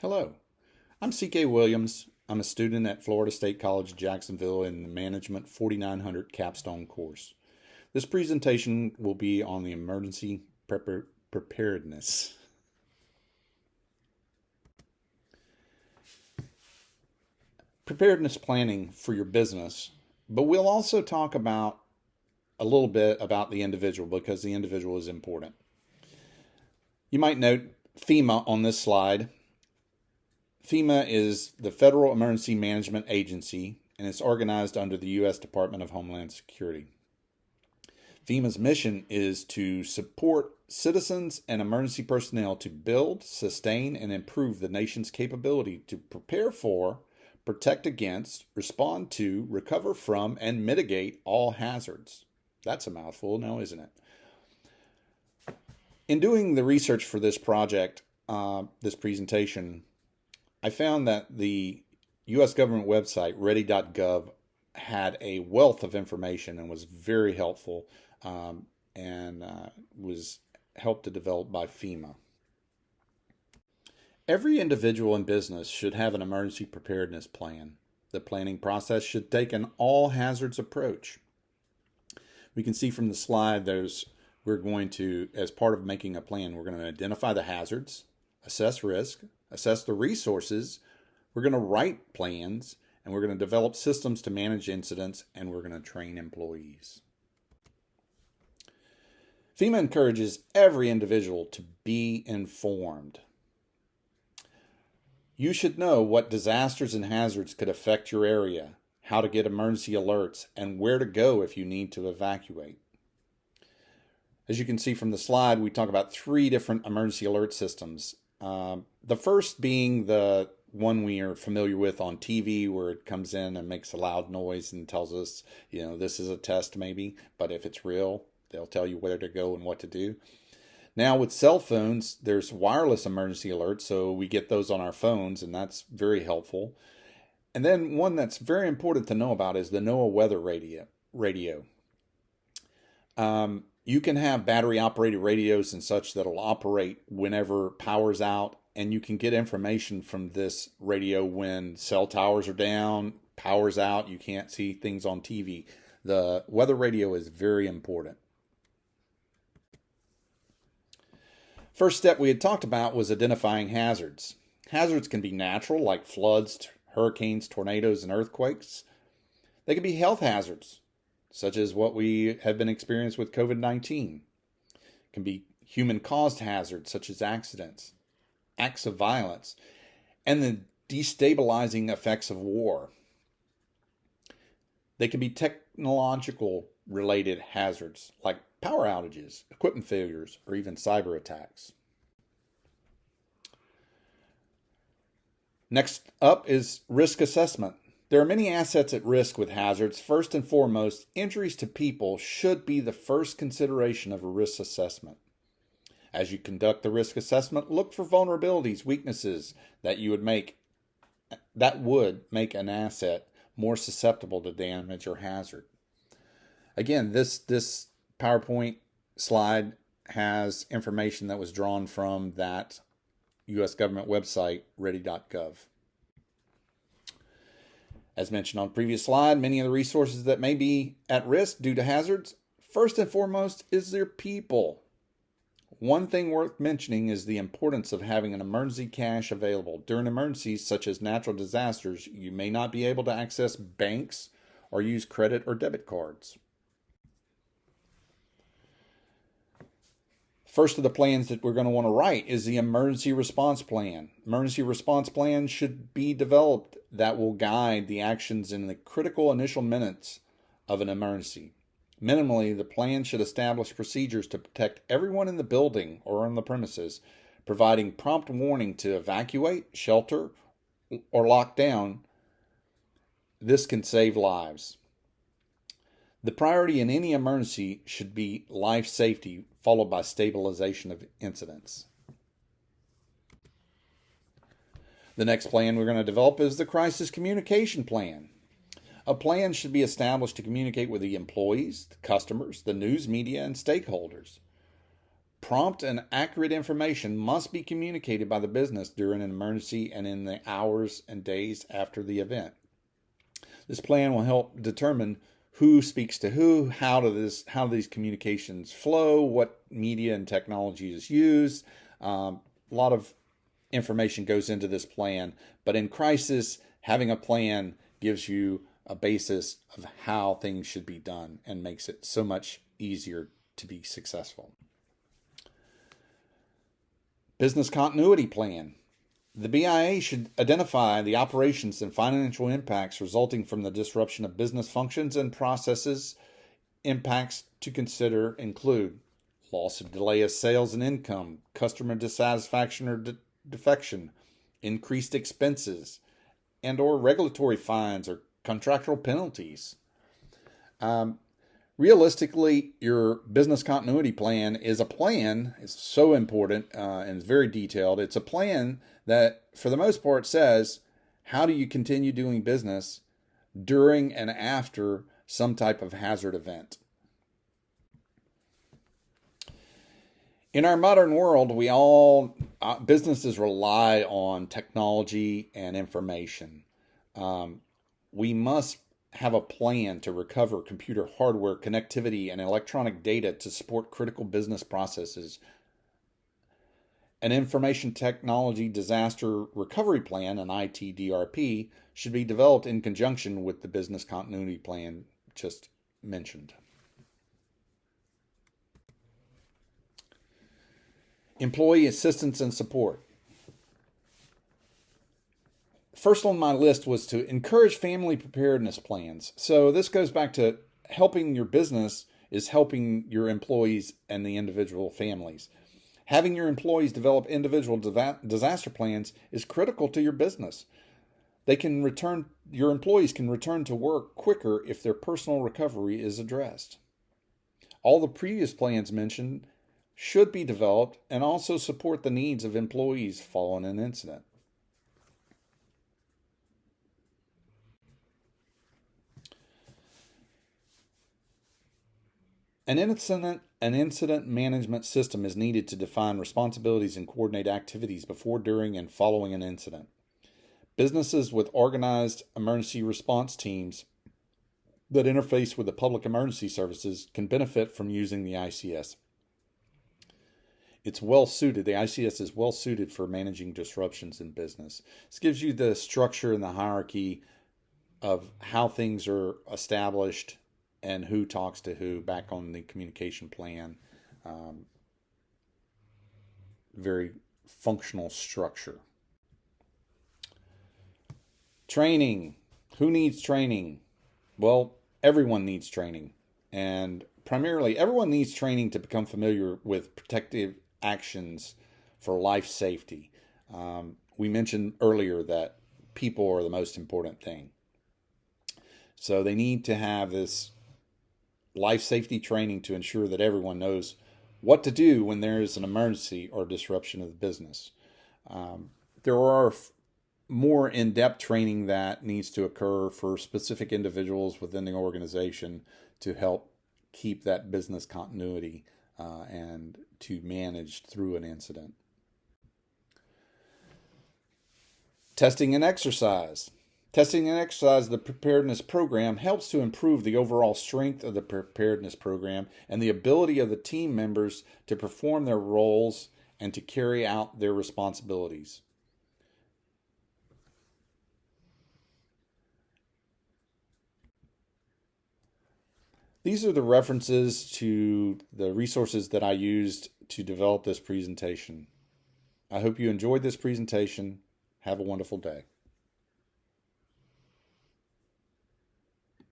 Hello, I'm C.K. Williams. I'm a student at Florida State College, Jacksonville in the Management 4900 capstone course. This presentation will be on the emergency preparedness. Preparedness planning for your business, but we'll also talk about a little bit about the individual because the individual is important. You might note FEMA on this slide. FEMA is the Federal Emergency Management Agency, and it's organized under the U.S. Department of Homeland Security. FEMA's mission is to support citizens and emergency personnel to build, sustain, and improve the nation's capability to prepare for, protect against, respond to, recover from, and mitigate all hazards. That's a mouthful now, isn't it? In doing the research for this project, this presentation, I found that the U.S. government website, ready.gov, had a wealth of information and was very helpful and was helped to develop by FEMA. Every individual and business should have an emergency preparedness plan. The planning process should take an all hazards approach. We can see from the slide we're going to, as part of making a plan, we're going to identify the hazards, assess risk, assess the resources, we're going to write plans, and we're going to develop systems to manage incidents, and we're going to train employees. FEMA encourages every individual to be informed. You should know what disasters and hazards could affect your area, how to get emergency alerts, and where to go if you need to evacuate. As you can see from the slide, we talk about 3 different emergency alert systems. The first being the one we are familiar with on TV, where it comes in and makes a loud noise and tells us, this is a test maybe, but if it's real, they'll tell you where to go and what to do. Now with cell phones, there's wireless emergency alerts, so we get those on our phones, and that's very helpful. And then one that's very important to know about is the NOAA weather radio. You can have battery-operated radios and such that'll operate whenever power's out, and you can get information from this radio when cell towers are down, power's out, you can't see things on TV. The weather radio is very important. First step we had talked about was identifying hazards. Hazards can be natural, like floods, hurricanes, tornadoes, and earthquakes. They can be health hazards, such as what we have been experiencing with COVID-19. It can be human-caused hazards, such as accidents, acts of violence, and the destabilizing effects of war. They can be technological-related hazards, like power outages, equipment failures, or even cyber attacks. Next up is risk assessment. There are many assets at risk with hazards. First and foremost, injuries to people should be the first consideration of a risk assessment. As you conduct the risk assessment, look for vulnerabilities, weaknesses that would make an asset more susceptible to damage or hazard. Again, this PowerPoint slide has information that was drawn from that U.S. government website, ready.gov. As mentioned on the previous slide, many of the resources that may be at risk due to hazards, first and foremost, is their people. One thing worth mentioning is the importance of having an emergency cash available. During emergencies such as natural disasters, you may not be able to access banks or use credit or debit cards. First of the plans that we're going to want to write is the emergency response plan. Emergency response plan should be developed that will guide the actions in the critical initial minutes of an emergency. Minimally, the plan should establish procedures to protect everyone in the building or on the premises, providing prompt warning to evacuate, shelter, or lock down. This can save lives. The priority in any emergency should be life safety, followed by stabilization of incidents. The next plan we're going to develop is the crisis communication plan. A plan should be established to communicate with the employees, the customers, the news media, and stakeholders. Prompt and accurate information must be communicated by the business during an emergency and in the hours and days after the event. This plan will help determine who speaks to who, how these communications flow, what media and technology is used. A lot of information goes into this plan, but in crisis, having a plan gives you a basis of how things should be done and makes it so much easier to be successful. Business continuity plan. The BIA should identify the operations and financial impacts resulting from the disruption of business functions and processes. Impacts to consider include loss or delay of sales and income, customer dissatisfaction or defection, increased expenses, and or regulatory fines or contractual penalties. Realistically, your business continuity plan is a plan. It's so important and it's very detailed. It's a plan that, for the most part, says how do you continue doing business during and after some type of hazard event. In our modern world, businesses rely on technology and information. We must have a plan to recover computer hardware, connectivity, and electronic data to support critical business processes. An information technology disaster recovery plan, an ITDRP, should be developed in conjunction with the business continuity plan just mentioned. Employee assistance and support. First on my list was to encourage family preparedness plans. So this goes back to helping your business is helping your employees and the individual families. Having your employees develop individual disaster plans is critical to your business. Your employees can return to work quicker if their personal recovery is addressed. All the previous plans mentioned should be developed and also support the needs of employees following an incident. An incident management system is needed to define responsibilities and coordinate activities before, during, and following an incident. Businesses with organized emergency response teams that interface with the public emergency services can benefit from using the ICS. It's well suited. The ICS is well suited for managing disruptions in business. This gives you the structure and the hierarchy of how things are established and who talks to who back on the communication plan. Very functional structure. Training. Who needs training? Well, everyone needs training. And primarily, everyone needs training to become familiar with protective actions for life safety. We mentioned earlier that people are the most important thing. So they need to have this life safety training to ensure that everyone knows what to do when there is an emergency or disruption of the business. There are more in-depth training that needs to occur for specific individuals within the organization to help keep that business continuity and to manage through an incident. Testing and exercise. Testing and exercise of the preparedness program helps to improve the overall strength of the preparedness program and the ability of the team members to perform their roles and to carry out their responsibilities. These are the references to the resources that I used to develop this presentation. I hope you enjoyed this presentation. Have a wonderful day.